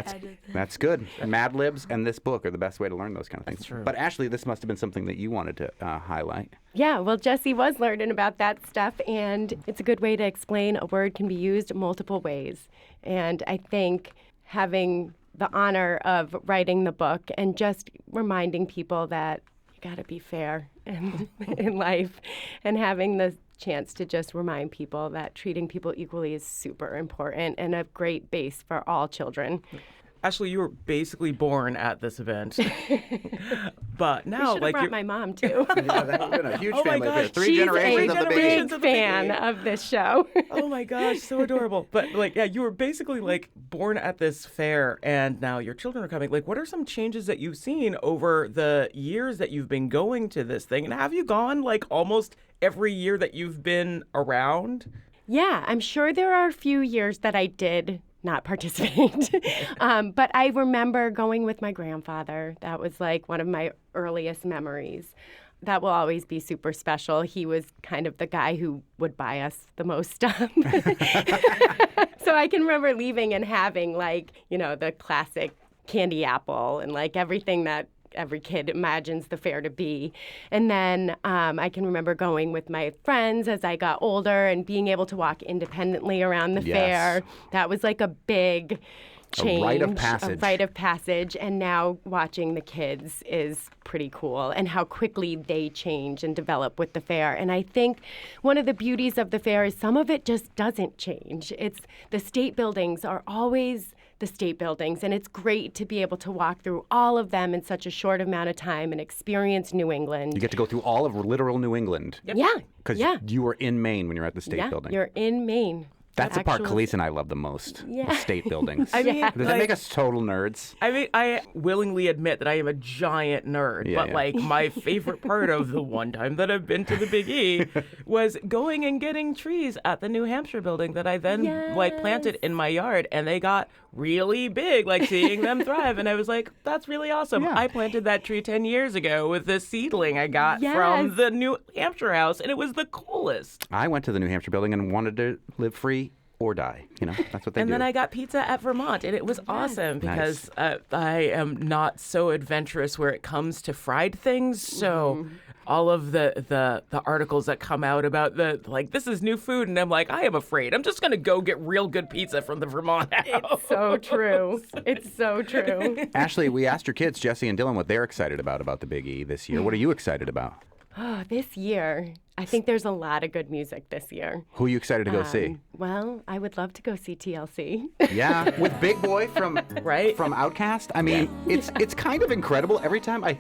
[SPEAKER 3] That's good. Mad Libs and this book are the best way to learn those kind of things.
[SPEAKER 2] That's true.
[SPEAKER 3] But Ashley, this must have been something that you wanted to highlight.
[SPEAKER 8] Yeah, well, Jesse was learning about that stuff, and it's a good way to explain a word can be used multiple ways. And I think having the honor of writing the book and just reminding people that you got to be fair in life, and having the chance to just remind people that treating people equally is super important and a great base for all children.
[SPEAKER 2] Ashley, you were basically born at this event. But now,
[SPEAKER 8] I brought my mom, too.
[SPEAKER 3] Yeah, that would have been a huge
[SPEAKER 2] Oh my
[SPEAKER 3] family affair.
[SPEAKER 2] gosh,
[SPEAKER 3] 3
[SPEAKER 8] She's
[SPEAKER 3] generations
[SPEAKER 8] a
[SPEAKER 3] of the
[SPEAKER 2] generations
[SPEAKER 3] baby.
[SPEAKER 2] of
[SPEAKER 8] big
[SPEAKER 2] the
[SPEAKER 8] fan
[SPEAKER 2] baby.
[SPEAKER 8] of this show.
[SPEAKER 2] Oh my gosh, so adorable. But you were basically born at this fair, and now your children are coming. What are some changes that you've seen over the years that you've been going to this thing? And have you gone almost every year that you've been around?
[SPEAKER 8] Yeah, I'm sure there are a few years that I did not participate. But I remember going with my grandfather. That was one of my earliest memories. That will always be super special. He was kind of the guy who would buy us the most stuff. So I can remember leaving and having the classic candy apple and everything that every kid imagines the fair to be. And then I can remember going with my friends as I got older and being able to walk independently around the fair. That was a big change.
[SPEAKER 3] A rite of passage.
[SPEAKER 8] A rite of passage. And now watching the kids is pretty cool, and how quickly they change and develop with the fair. And I think one of the beauties of the fair is some of it just doesn't change. It's the state buildings are always the state buildings, and it's great to be able to walk through all of them in such a short amount of time and experience New England.
[SPEAKER 3] You get to go through all of literal New England.
[SPEAKER 8] Yep. Yeah.
[SPEAKER 3] Because you were in Maine when you were at the state building.
[SPEAKER 8] You're in Maine.
[SPEAKER 3] That's the part Khalees and I love the most.
[SPEAKER 8] Yeah.
[SPEAKER 3] The state buildings.
[SPEAKER 2] I mean,
[SPEAKER 3] Does that make us total nerds?
[SPEAKER 2] I mean, I willingly admit that I am a giant nerd, my favorite part of the one time that I've been to the Big E was going and getting trees at the New Hampshire building that I then planted in my yard, and they got really big, seeing them thrive. And I was like, that's really awesome.
[SPEAKER 3] Yeah.
[SPEAKER 2] I planted that tree 10 years ago with this seedling I got from the New Hampshire house, and it was the coolest.
[SPEAKER 3] I went to the New Hampshire building and wanted to live free or die. That's what they do.
[SPEAKER 2] And then I got pizza at Vermont, and it was awesome because I am not so adventurous where it comes to fried things. So all of the articles that come out about this is new food, and I'm I am afraid. I'm just going to go get real good pizza from the Vermont house.
[SPEAKER 8] It's so true. It's so true.
[SPEAKER 3] Ashley, we asked your kids, Jesse and Dylan, what they're excited about the Big E this year. What are you excited about?
[SPEAKER 8] Oh, this year, I think there's a lot of good music this year.
[SPEAKER 3] Who are you excited to go see?
[SPEAKER 8] Well, I would love to go see TLC.
[SPEAKER 3] Yeah, with Big Boy from Outkast. I mean, it's kind of incredible. Every time I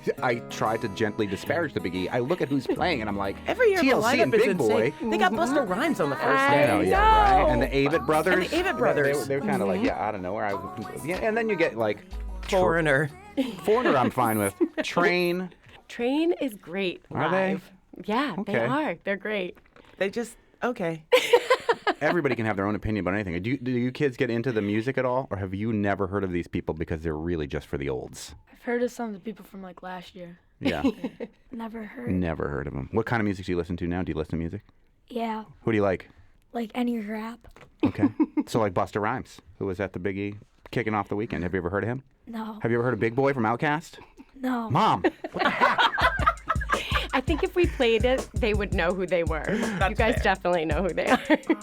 [SPEAKER 3] try to gently disparage the Big E, I look at who's playing, and I'm like,
[SPEAKER 2] every year
[SPEAKER 3] TLC
[SPEAKER 2] the
[SPEAKER 3] and
[SPEAKER 2] lineup is
[SPEAKER 3] Big Boy.
[SPEAKER 2] insane. They got Busta Rhymes on the first
[SPEAKER 8] I
[SPEAKER 2] day.
[SPEAKER 8] know.
[SPEAKER 3] Right? And the Avett Brothers.
[SPEAKER 2] And the Avett Brothers.
[SPEAKER 3] They're kind of out of nowhere. And then you get
[SPEAKER 2] Foreigner.
[SPEAKER 3] Foreigner I'm fine with. Train.
[SPEAKER 8] Train is great
[SPEAKER 3] Are they?
[SPEAKER 8] live. Yeah,
[SPEAKER 3] Okay.
[SPEAKER 8] they are. They're great.
[SPEAKER 2] They just, okay.
[SPEAKER 3] Everybody can have their own opinion about anything. Do you kids get into the music at all? Or have you never heard of these people because they're really just for the olds?
[SPEAKER 9] I've heard of some of the people from last year.
[SPEAKER 3] Yeah.
[SPEAKER 9] Never heard.
[SPEAKER 3] Never heard of them. What kind of music do you listen to now? Do you listen to music?
[SPEAKER 9] Yeah,
[SPEAKER 3] Who do you like?
[SPEAKER 9] any rap.
[SPEAKER 3] Okay. So Busta Rhymes, who was at the Big E kicking off the weekend. Have you ever heard of him?
[SPEAKER 9] No.
[SPEAKER 3] Have you ever heard of Big Boy from Outkast?
[SPEAKER 9] No.
[SPEAKER 3] Mom, what the heck?
[SPEAKER 8] I think if we played it, they would know who they were. You guys definitely know who they are.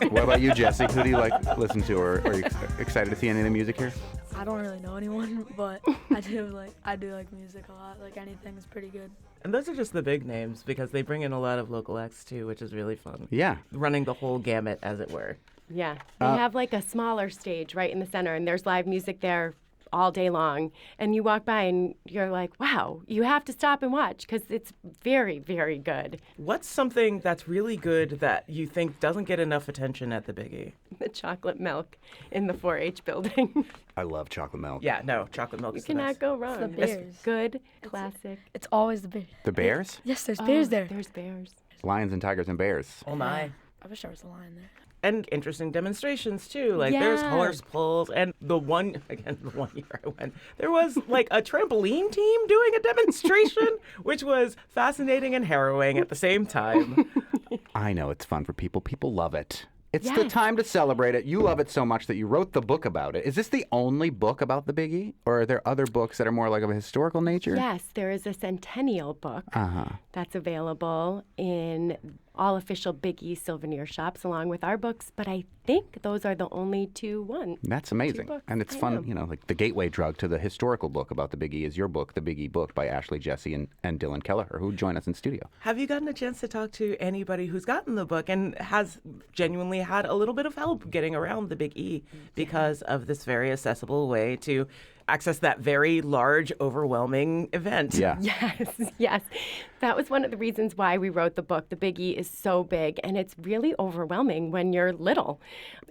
[SPEAKER 3] What about you, Jesse? Who do you listen to, or are you excited to see any of the music here?
[SPEAKER 9] I don't really know anyone, but I do like music a lot. Anything is pretty good.
[SPEAKER 2] And those are just the big names because they bring in a lot of local acts too, which is really fun.
[SPEAKER 3] Yeah.
[SPEAKER 2] Running the whole gamut, as it were.
[SPEAKER 8] Yeah. They have a smaller stage right in the center, and there's live music there all day long. And you walk by and you're like, wow, you have to stop and watch because it's very, very good.
[SPEAKER 2] What's something that's really good that you think doesn't get enough attention at the Biggie?
[SPEAKER 8] The chocolate milk in the 4-H building.
[SPEAKER 3] I love chocolate milk.
[SPEAKER 2] Yeah, no, chocolate milk
[SPEAKER 8] You
[SPEAKER 2] is the best.
[SPEAKER 8] cannot go wrong.
[SPEAKER 9] the bears.
[SPEAKER 8] It's good, classic.
[SPEAKER 9] It's always the bears.
[SPEAKER 3] The bears?
[SPEAKER 9] Yes, there's bears there.
[SPEAKER 8] There's bears.
[SPEAKER 3] Lions and tigers and bears.
[SPEAKER 2] Oh my.
[SPEAKER 9] I wish there was a lion there.
[SPEAKER 2] And interesting demonstrations too. Like there's
[SPEAKER 8] Yeah.
[SPEAKER 2] horse pulls, and the one year I went, there was like a trampoline team doing a demonstration, which was fascinating and harrowing at the same time.
[SPEAKER 3] I know it's fun for people. People love it. It's the
[SPEAKER 8] Yes.
[SPEAKER 3] time to celebrate it. You love it so much that you wrote the book about it. Is this the only book about the Biggie? Or are there other books that are more like of a historical nature?
[SPEAKER 8] Yes, there is a centennial book that's available in all official Biggie souvenir shops along with our books, but I think those are the only two ones.
[SPEAKER 3] That's amazing.
[SPEAKER 8] books,
[SPEAKER 3] And it's
[SPEAKER 8] I
[SPEAKER 3] fun,
[SPEAKER 8] know.
[SPEAKER 3] you know, like the gateway drug to the historical book about the Biggie is your book, The Biggie Book by Ashley Jesse and Dylan Kelleher, who join us in studio.
[SPEAKER 2] Have you gotten a chance to talk to anybody who's gotten the book and has genuinely had a little bit of help getting around the Big E because of this very accessible way to access that very large, overwhelming event?
[SPEAKER 3] Yeah.
[SPEAKER 8] Yes, yes. That was one of the reasons why we wrote the book. The Big E is so big, and it's really overwhelming when you're little.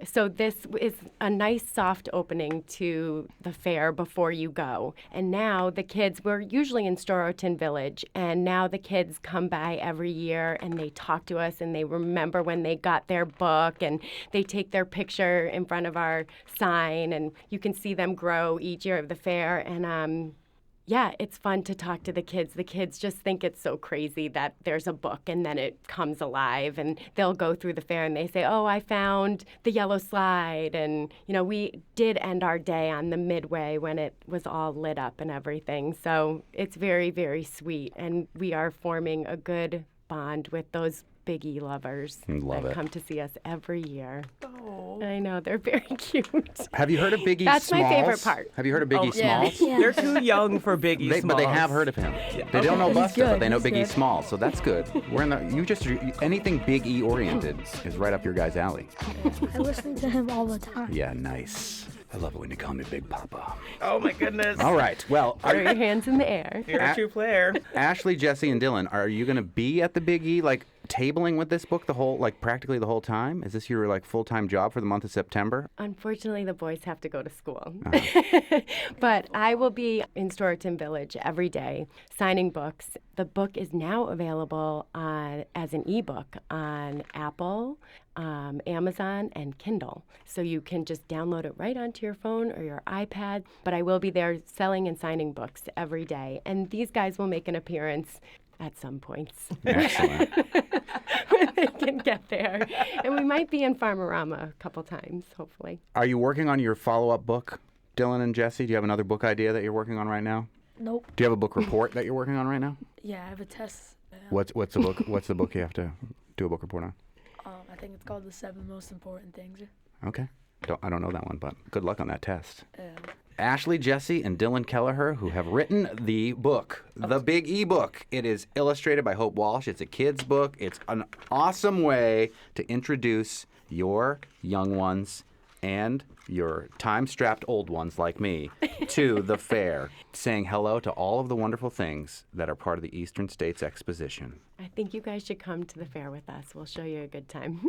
[SPEAKER 8] So this is a nice, soft opening to the fair before you go. And now the kids, we're usually in Storoton Village, and now the kids come by every year, and they talk to us, and they remember when they got their book, and they take their picture in front of our sign, and you can see them grow each year of the fair. And yeah, it's fun to talk to the kids. The kids just think it's so crazy that there's a book and then it comes alive, and they'll go through the fair and they say, oh, I found the yellow slide. And, you know, we did end our day on the midway when it was all lit up and everything. So it's very, very sweet. And we are forming a good bond with those Biggie lovers
[SPEAKER 3] Love
[SPEAKER 8] that
[SPEAKER 3] it.
[SPEAKER 8] come to see us every year. Oh. I know, they're very cute.
[SPEAKER 3] Have you heard of Biggie
[SPEAKER 8] That's
[SPEAKER 3] Smalls?
[SPEAKER 8] my favorite part.
[SPEAKER 3] Have you heard of Biggie
[SPEAKER 9] yeah.
[SPEAKER 3] Smalls?
[SPEAKER 9] Yeah.
[SPEAKER 2] They're too young for Biggie
[SPEAKER 3] But they
[SPEAKER 2] Smalls.
[SPEAKER 3] have heard of him. They don't know
[SPEAKER 9] He's
[SPEAKER 3] Busta, but
[SPEAKER 9] good.
[SPEAKER 3] they know
[SPEAKER 9] He's
[SPEAKER 3] Biggie
[SPEAKER 9] good.
[SPEAKER 3] Smalls, so that's good. We're in the anything Big E oriented is right up your guys' alley.
[SPEAKER 9] I listen to him all the time.
[SPEAKER 3] Yeah, nice. I love it when you call me Big Papa.
[SPEAKER 2] Oh my goodness.
[SPEAKER 3] All right. Well,
[SPEAKER 8] Throw your hands in the air.
[SPEAKER 2] You're a true player.
[SPEAKER 3] Ashley, Jesse, and Dylan, are you going to be at the Big E, like tabling with this book practically the whole time? Is this your full-time job for the month of September?
[SPEAKER 8] Unfortunately, the boys have to go to school.
[SPEAKER 3] Uh-huh.
[SPEAKER 8] But I will be in Storoton Village every day signing books. The book is now available as an ebook on Apple, Amazon, and Kindle. So you can just download it right onto your phone or your iPad. But I will be there selling and signing books every day. And these guys will make an appearance at some points.
[SPEAKER 3] Excellent.
[SPEAKER 8] when they can get there. And we might be in Farmerama a couple times, hopefully.
[SPEAKER 3] Are you working on your follow-up book, Dylan and Jesse? Do you have another book idea that you're working on right now?
[SPEAKER 9] Nope.
[SPEAKER 3] Do you have a book report that you're working on right now?
[SPEAKER 9] Yeah, I have a test.
[SPEAKER 3] What's the book? What's the book you have to do a book report on?
[SPEAKER 9] I think it's called The 7 Most Important Things.
[SPEAKER 3] Okay. I don't know that one, but good luck on that test. Ashley, Jesse, and Dylan Kelleher, who have written the book, The Big E Book. It is illustrated by Hope Walsh. It's a kid's book. It's an awesome way to introduce your young ones and your time-strapped old ones like me to the fair, saying hello to all of the wonderful things that are part of the Eastern States Exposition.
[SPEAKER 8] I think you guys should come to the fair with us. We'll show you a good time.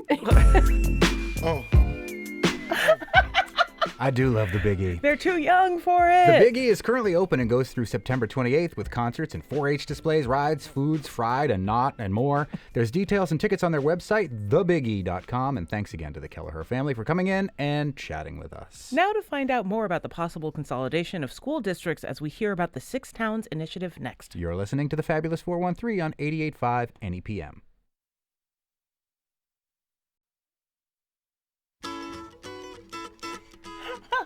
[SPEAKER 3] I do love the Big E.
[SPEAKER 2] They're too young for it.
[SPEAKER 3] The Big E is currently open and goes through September 28th with concerts and 4-H displays, rides, foods, fried and not, and more. There's details and tickets on their website, thebiggie.com. And thanks again to the Kelleher family for coming in and chatting with us.
[SPEAKER 2] Now to find out more about the possible consolidation of school districts as we hear about the Six Towns Initiative next.
[SPEAKER 3] You're listening to the Fabulous 413 on 88.5 NEPM.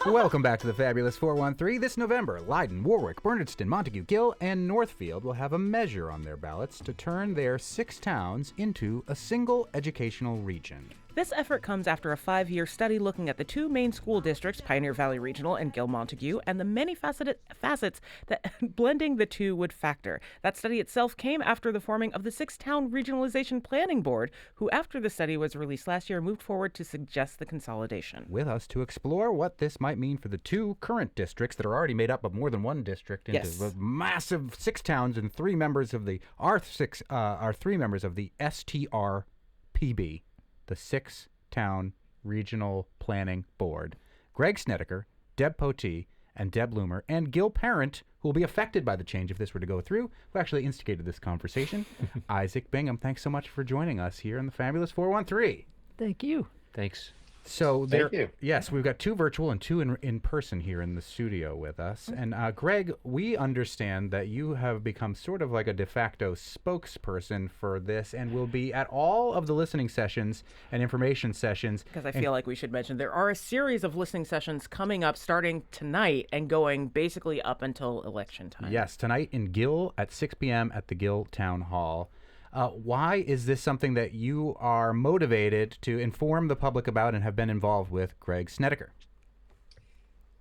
[SPEAKER 3] Welcome back to the Fabulous 413. This November, Leiden, Warwick, Bernardston, Montague, Gill, and Northfield will have a measure on their ballots to turn their 6 towns into a single educational region.
[SPEAKER 2] This effort comes after a 5-year study looking at the two main school districts, Pioneer Valley Regional and Gil-Montague, and the many facets that blending the two would factor. That study itself came after the forming of the 6-town Regionalization Planning Board, who, after the study was released last year, moved forward to suggest the consolidation.
[SPEAKER 3] With us to explore what this might mean for the two current districts that are already made up of more than one district into the massive 6 towns and 3 members of the STRPB, the 6-town Regional Planning Board. Greg Snedeker, Deb Potee, and Deb Loomer, and Gil Parent, who will be affected by the change if this were to go through, who actually instigated this conversation. Isaac Bingham, thanks so much for joining us here in the Fabulous 413.
[SPEAKER 10] Thank you.
[SPEAKER 6] Thanks.
[SPEAKER 3] So
[SPEAKER 5] Thank you.
[SPEAKER 3] Yes, we've got 2 virtual and 2 in person here in the studio with us. And Greg, we understand that you have become sort of like a de facto spokesperson for this and will be at all of the listening sessions and information sessions.
[SPEAKER 2] Because I feel like we should mention there are a series of listening sessions coming up starting tonight and going basically up until election time.
[SPEAKER 3] Yes, tonight in Gil at 6 p.m. at the Gil Town Hall. Why is this something that you are motivated to inform the public about and have been involved with, Greg Snedeker?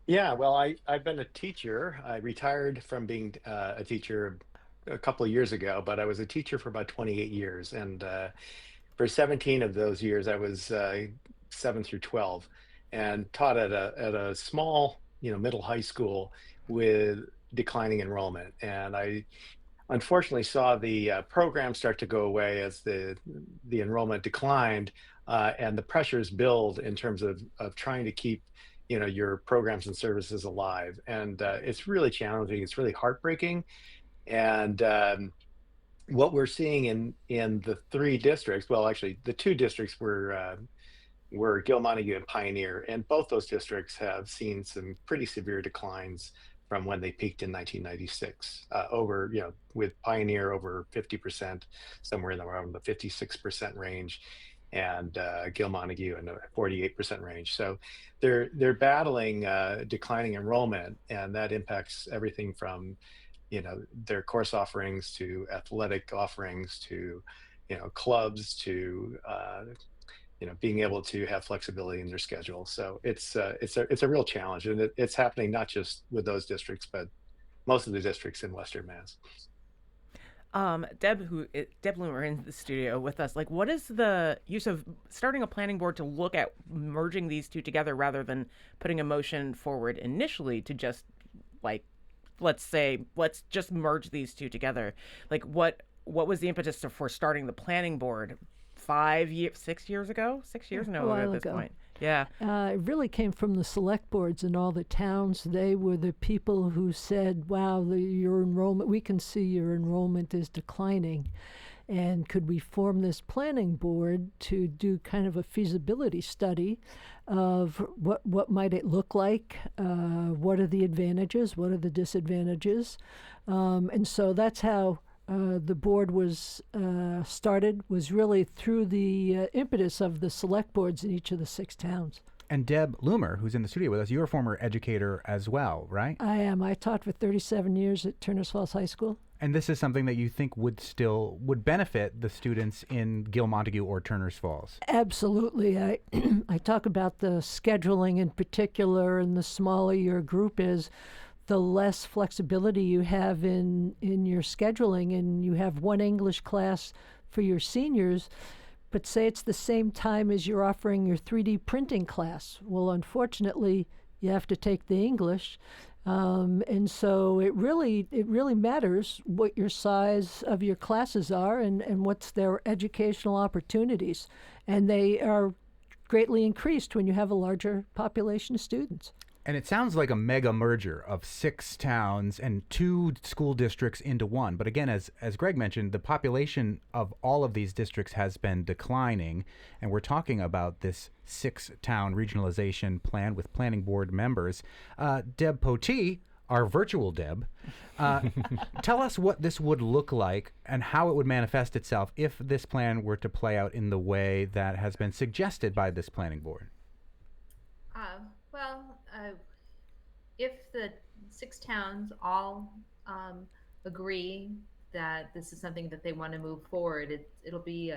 [SPEAKER 11] Yeah, well, I've been a teacher. I retired from being a teacher a couple of years ago, but I was a teacher for about 28 years. And for 17 of those years, I was 7 through 12 and taught at a small, middle high school with declining enrollment. And I unfortunately saw the program start to go away as the enrollment declined and the pressures build in terms of trying to keep your programs and services alive. And it's really challenging. It's really heartbreaking. And what we're seeing in the 3 districts, well, actually the 2 districts were Gil-Montague and Pioneer, and both those districts have seen some pretty severe declines from when they peaked in 1996, with Pioneer over 50%, somewhere in around the 56% range, and Gil-Montague in the 48% range. So they're battling declining enrollment, and that impacts everything from their course offerings to athletic offerings to clubs to being able to have flexibility in their schedule. So it's a real challenge, and it's happening not just with those districts, but most of the districts in Western Mass.
[SPEAKER 2] Deb Loomer in the studio with us. Like, what is the use of starting a planning board to look at merging these two together rather than putting a motion forward initially to just let's just merge these two together? Like, what was the impetus for starting the planning board 6 years ago? 6 years? No, at this point. Yeah.
[SPEAKER 10] It really came from the select boards in all the towns. They were the people who said, wow, your enrollment, we can see your enrollment is declining. And could we form this planning board to do kind of a feasibility study of what might it look like? What are the advantages? What are the disadvantages? And so that's how the board was started, was really through the impetus of the select boards in each of the 6 towns.
[SPEAKER 3] And Deb Loomer, who's in the studio with us, you're a former educator as well, right?
[SPEAKER 10] I am. I taught for 37 years at Turners Falls High School.
[SPEAKER 3] And this is something that you think would benefit the students in Gil-Montague or Turners Falls?
[SPEAKER 10] Absolutely. I talk about the scheduling in particular, and the smaller your group is, the less flexibility you have in your scheduling, and you have one English class for your seniors, but say it's the same time as you're offering your 3D printing class. Well, unfortunately, you have to take the English, and so it really matters what your size of your classes are and what's their educational opportunities, and they are greatly increased when you have a larger population of students.
[SPEAKER 3] And it sounds like a mega merger of 6 towns and 2 school districts into one. But again, as Greg mentioned, the population of all of these districts has been declining. And we're talking about this 6-town regionalization plan with planning board members. Deb Potee, our virtual Deb, tell us what this would look like and how it would manifest itself if this plan were to play out in the way that has been suggested by this planning board.
[SPEAKER 12] If the 6 towns all agree that this is something that they want to move forward, it'll be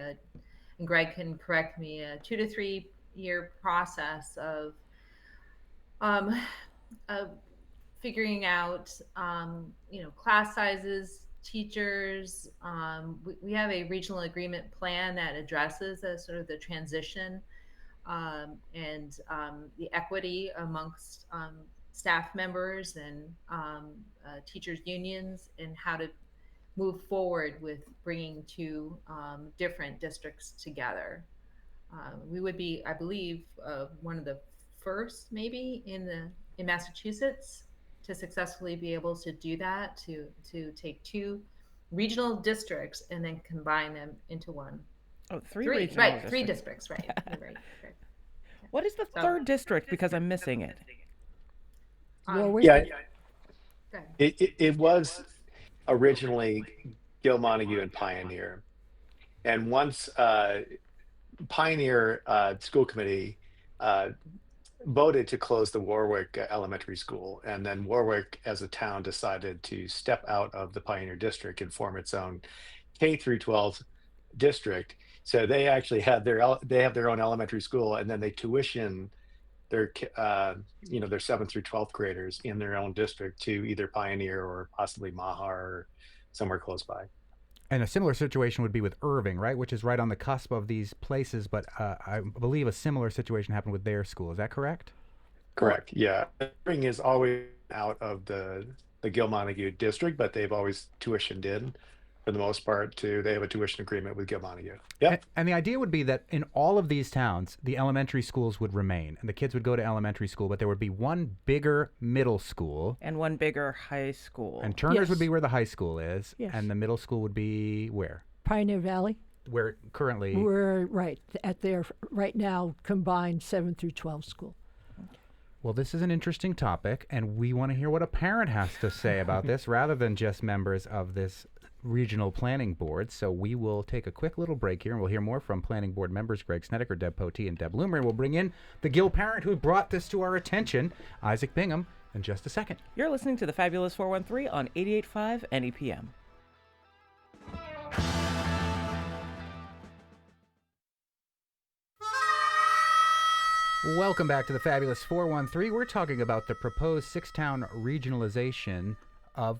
[SPEAKER 12] and Greg can correct me, a 2 to 3 year process of um, figuring out, class sizes, teachers. We have a regional agreement plan that addresses sort of the transition and the equity amongst staff members and teachers unions, and how to move forward with bringing two different districts together. We would be, I believe, one of the first, maybe in Massachusetts, to successfully be able to do that, to take two regional districts and then combine them into one.
[SPEAKER 2] Oh, three
[SPEAKER 12] Three,
[SPEAKER 2] regional
[SPEAKER 12] right?
[SPEAKER 2] districts.
[SPEAKER 12] Three districts, right? You're right.
[SPEAKER 2] What is the third district? Because I'm missing it.
[SPEAKER 10] Warwick?
[SPEAKER 11] Yeah,
[SPEAKER 12] Go ahead.
[SPEAKER 11] it was originally Gil Montague and Pioneer. And once Pioneer School Committee voted to close the Warwick Elementary School, and then Warwick as a town decided to step out of the Pioneer District and form its own K through 12 district. So they actually have their own elementary school, and then they tuition their their 7th through 12th graders in their own district to either Pioneer or possibly Maha or somewhere close by.
[SPEAKER 3] And a similar situation would be with Irving, right, which is right on the cusp of these places, but I believe a similar situation happened with their school. Is that correct?
[SPEAKER 11] Correct, yeah. Irving is always out of the Gil Montague district, but they've always tuitioned in, for the most part, they have a tuition agreement with Gil Montague. Yep.
[SPEAKER 3] And the idea would be that in all of these towns, the elementary schools would remain, and the kids would go to elementary school, but there would be one bigger middle school.
[SPEAKER 2] And one bigger high school.
[SPEAKER 3] And Turner's would be where the high school is,
[SPEAKER 10] Yes.
[SPEAKER 3] and the middle school would be where?
[SPEAKER 10] Pioneer Valley.
[SPEAKER 3] Where currently...
[SPEAKER 10] We're right at their right now combined 7 through 12 school.
[SPEAKER 3] Well, this is an interesting topic, and we want to hear what a parent has to say about this rather than just members of this regional planning board. So we will take a quick little break here, and we'll hear more from planning board members Greg Snedeker, Deb Potee, and Deb Loomer. And we'll bring in the Gil parent who brought this to our attention, Isaac Bingham, in just a second.
[SPEAKER 2] You're listening to the Fabulous 413 on 88.5 NEPM.
[SPEAKER 3] Welcome back to the Fabulous 413. We're talking about the proposed 6-town regionalization of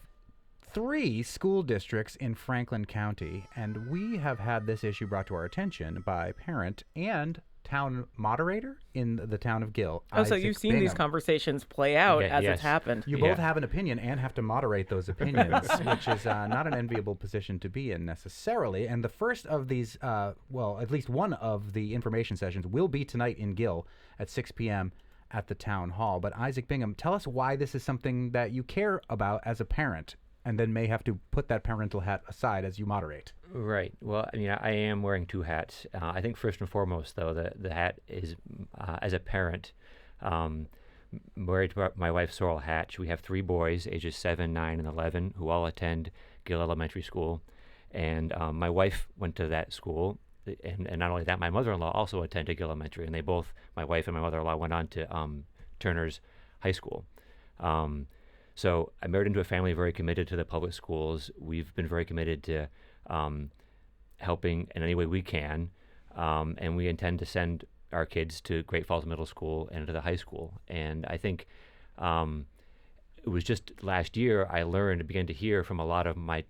[SPEAKER 3] 3 school districts in Franklin County, and we have had this issue brought to our attention by parent and town moderator in the town of Gil.
[SPEAKER 2] Oh, so
[SPEAKER 3] Isaac
[SPEAKER 2] you've seen
[SPEAKER 3] Bingham.
[SPEAKER 2] these conversations play out as it's happened.
[SPEAKER 3] You both have an opinion and have to moderate those opinions, which is not an enviable position to be in necessarily. And the first of these, at least one of the information sessions will be tonight in Gil at 6 p.m. at the town hall. But Isaac Bingham, tell us why this is something that you care about as a parent, and then may have to put that parental hat aside as you moderate.
[SPEAKER 13] Right. Well, I mean, I am wearing 2 hats. I think first and foremost, though, the hat is as a parent, married to my wife, Sorrel Hatch. We have 3 boys, ages 7, 9, and 11, who all attend Gil Elementary School. And my wife went to that school. And not only that, my mother-in-law also attended Gil Elementary. And they both, my wife and my mother-in-law, went on to Turner's High School. So I married into a family very committed to the public schools. We've been very committed to helping in any way we can, and we intend to send our kids to Great Falls Middle School and to the high school. And I think it was just last year I began to hear from a lot of my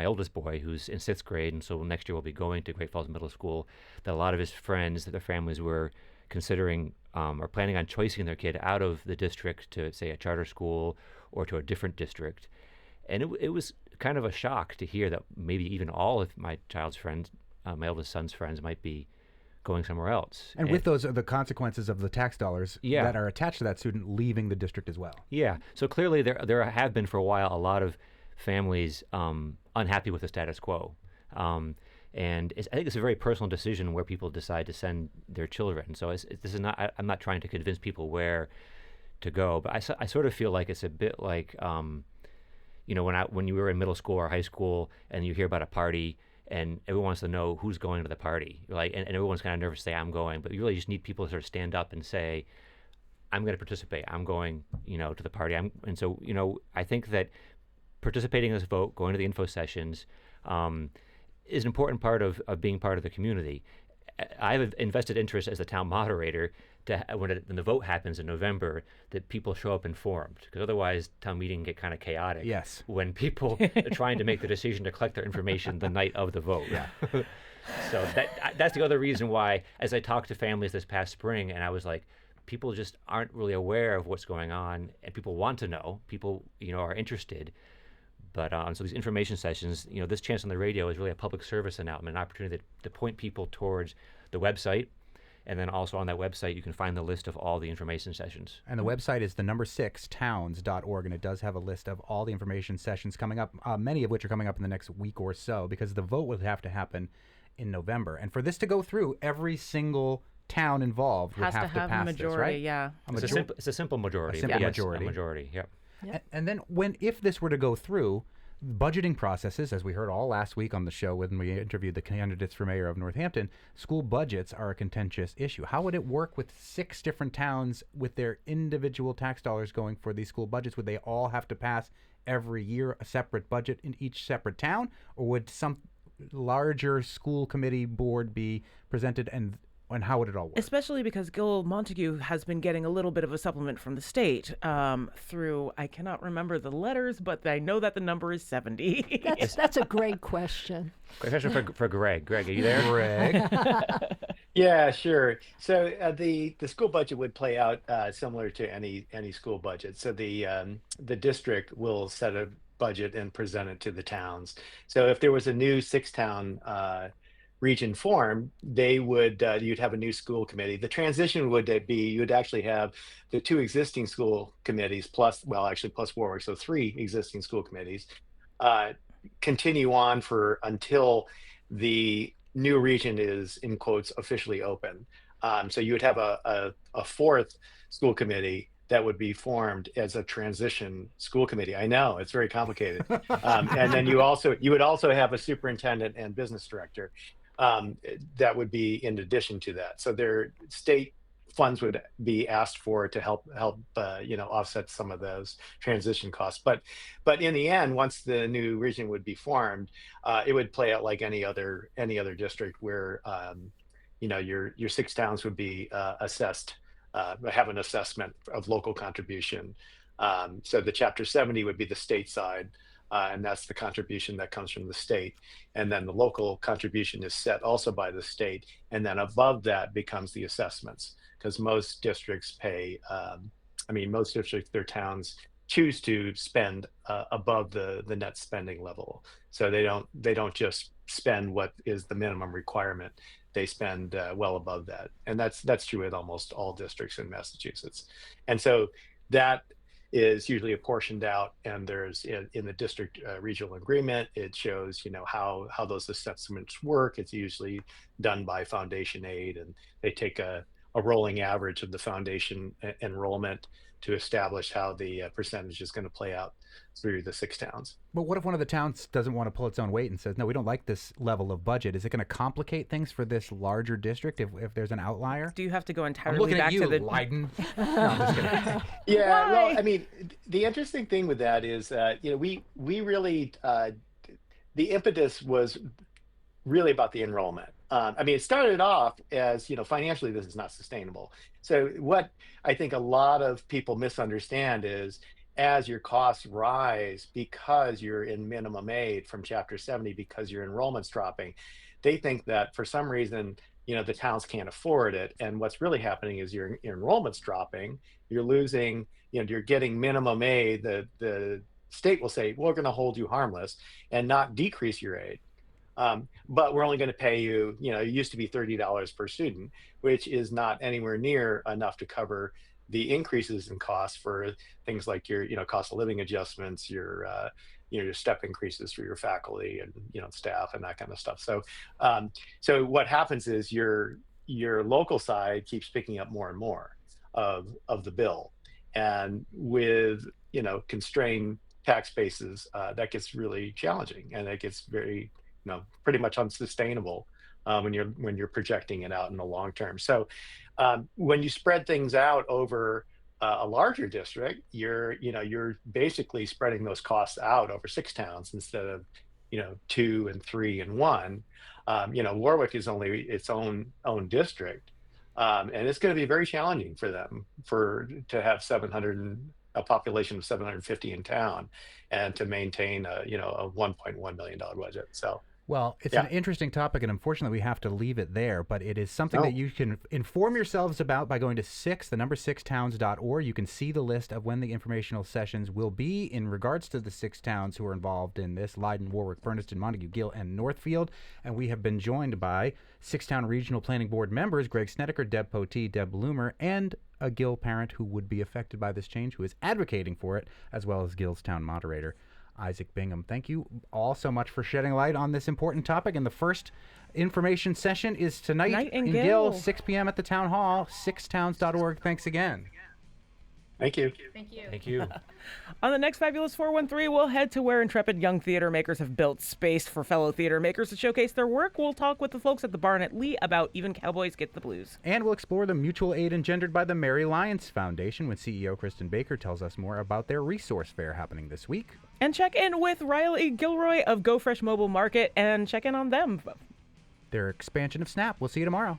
[SPEAKER 13] oldest boy, who's in 6th grade, and so next year will be going to Great Falls Middle School, that a lot of his friends, that their families were considering or planning on choicing their kid out of the district to, say, a charter school or to a different district. And it was kind of a shock to hear that maybe even all of my child's friends, my eldest son's friends, might be going somewhere else.
[SPEAKER 3] And with those are the consequences of the tax dollars that are attached to that student leaving the district as well.
[SPEAKER 13] Yeah. So clearly there have been for a while a lot of families unhappy with the status quo. And I think it's a very personal decision where people decide to send their children. So this is not. I'm not trying to convince people where to go, but I sort of feel like it's a bit like, when you were in middle school or high school and you hear about a party and everyone wants to know who's going to the party, like, and everyone's kind of nervous to say I'm going, but you really just need people to sort of stand up and say, I'm going to participate. I'm going, to the party. And so I think that participating in this vote, going to the info sessions, is an important part of being part of the community. I have invested interest as the town moderator to when the vote happens in November, that people show up informed, because otherwise town meeting get kind of chaotic.
[SPEAKER 3] Yes.
[SPEAKER 13] When people are trying to make the decision to collect their information the night of the vote.
[SPEAKER 3] Yeah.
[SPEAKER 13] So that's the other reason why, as I talked to families this past spring, and I was like, people just aren't really aware of what's going on, and people want to know. People, are interested. But so these information sessions, this chance on the radio is really a public service announcement, an opportunity to point people towards the website. And then also on that website, you can find the list of all the information sessions.
[SPEAKER 3] And the website is the number 6towns.org, and it does have a list of all the information sessions coming up, many of which are coming up in the next week or so, because the vote would have to happen in November. And for this to go through, every single town involved would
[SPEAKER 2] Has
[SPEAKER 3] have
[SPEAKER 2] to have a
[SPEAKER 3] pass
[SPEAKER 2] majority,
[SPEAKER 3] this, right?
[SPEAKER 2] yeah.
[SPEAKER 13] It's a simple majority.
[SPEAKER 3] A simple
[SPEAKER 13] Yes,
[SPEAKER 3] majority.
[SPEAKER 13] A majority, yep.
[SPEAKER 3] And then if this were to go through, budgeting processes, as we heard all last week on the show when we interviewed the candidates for mayor of Northampton, school budgets are a contentious issue. How would it work with 6 different towns with their individual tax dollars going for these school budgets? Would they all have to pass every year a separate budget in each separate town, or would some larger school committee board be presented, and how would it all work?
[SPEAKER 2] Especially because Gil Montague has been getting a little bit of a supplement from the state through, I cannot remember the letters, but I know that the number is 70.
[SPEAKER 10] That's a great question.
[SPEAKER 13] Great question for Greg. Greg, are you there?
[SPEAKER 3] Greg?
[SPEAKER 11] Yeah, sure. So the school budget would play out similar to any school budget. So the district will set a budget and present it to the towns. So if there was a new 6-town region formed, they would you'd have a new school committee. The transition would be you'd actually have the 2 existing school committees plus Warwick, so 3 existing school committees continue on until the new region is, in quotes, officially open. So you would have a 4th school committee that would be formed as a transition school committee. I know it's very complicated. And then you would also have a superintendent and business director. That would be in addition to that. So their state funds would be asked for to help offset some of those transition costs. But in the end, once the new region would be formed, it would play out like any other district where your 6 towns would be assessed, have an assessment of local contribution. So the Chapter 70 would be the state side. And that's the contribution that comes from the state. And then the local contribution is set also by the state. And then above that becomes the assessments, because most districts their towns choose to spend above the net spending level. So they don't just spend what is the minimum requirement. They spend well above that. And that's true with almost all districts in Massachusetts. And so that is usually apportioned out, and there's in the district regional agreement, it shows how those assessments work. It's usually done by foundation aid, and they take a rolling average of the foundation enrollment to establish how the percentage is going to play out through the 6 towns.
[SPEAKER 3] But what if one of the towns doesn't want to pull its own weight and says, no, we don't like this level of budget? Is it going to complicate things for this larger district if there's an outlier?
[SPEAKER 2] Do you have to go entirely
[SPEAKER 3] I'm looking
[SPEAKER 2] back
[SPEAKER 3] at you,
[SPEAKER 2] to the
[SPEAKER 3] Leiden. No, I'm just kidding.
[SPEAKER 11] Yeah, well, I mean, the interesting thing with that is we really the impetus was really about the enrollment. It started off as, financially, this is not sustainable. So what I think a lot of people misunderstand is, as your costs rise because you're in minimum aid from Chapter 70, because your enrollment's dropping, they think that for some reason, the towns can't afford it. And what's really happening is your enrollment's dropping, you're losing, you're getting minimum aid. The state will say, we're going to hold you harmless and not decrease your aid. But we're only going to pay you, it used to be $30 per student, which is not anywhere near enough to cover the increases in costs for things like your, cost of living adjustments, your step increases for your faculty and, staff and that kind of stuff. So, so what happens is your local side keeps picking up more and more of the bill, and with, constrained tax bases, that gets really challenging, and it gets very, pretty much unsustainable when you're projecting it out in the long term. So when you spread things out over a larger district, you're basically spreading those costs out over 6 towns instead of 2 and 3 and 1. Warwick is only its own district, and it's going to be very challenging for them to have a population of 750 in town, and to maintain a $1.1 million budget. So.
[SPEAKER 3] Well, it's an interesting topic, and unfortunately we have to leave it there, but it is something that you can inform yourselves about by going to 6towns.org. You can see the list of when the informational sessions will be in regards to the 6 towns who are involved in this: Leiden, Warwick, Berniston, Montague, Gill, and Northfield. And we have been joined by 6-town Regional Planning Board members Greg Snedeker, Deb Potee, Deb Loomer, and a Gill parent who would be affected by this change, who is advocating for it, as well as Gill's town moderator, Isaac Bingham. Thank you all so much for shedding light on this important topic. And the first information session is tonight in Gill, 6 p.m. at the town hall. 6towns.org. Thanks again.
[SPEAKER 11] Thank you.
[SPEAKER 12] Thank you.
[SPEAKER 13] Thank you.
[SPEAKER 2] On the next Fabulous 413, we'll head to where intrepid young theater makers have built space for fellow theater makers to showcase their work. We'll talk with the folks at the Barn at Lee about Even Cowboys Get the Blues.
[SPEAKER 3] And we'll explore the mutual aid engendered by the Mary Lyons Foundation when CEO Kristen Baker tells us more about their resource fair happening this week.
[SPEAKER 2] And check in with Riley Gilroy of Go Fresh Mobile Market and check in on them.
[SPEAKER 3] Their expansion of Snap. We'll see you tomorrow.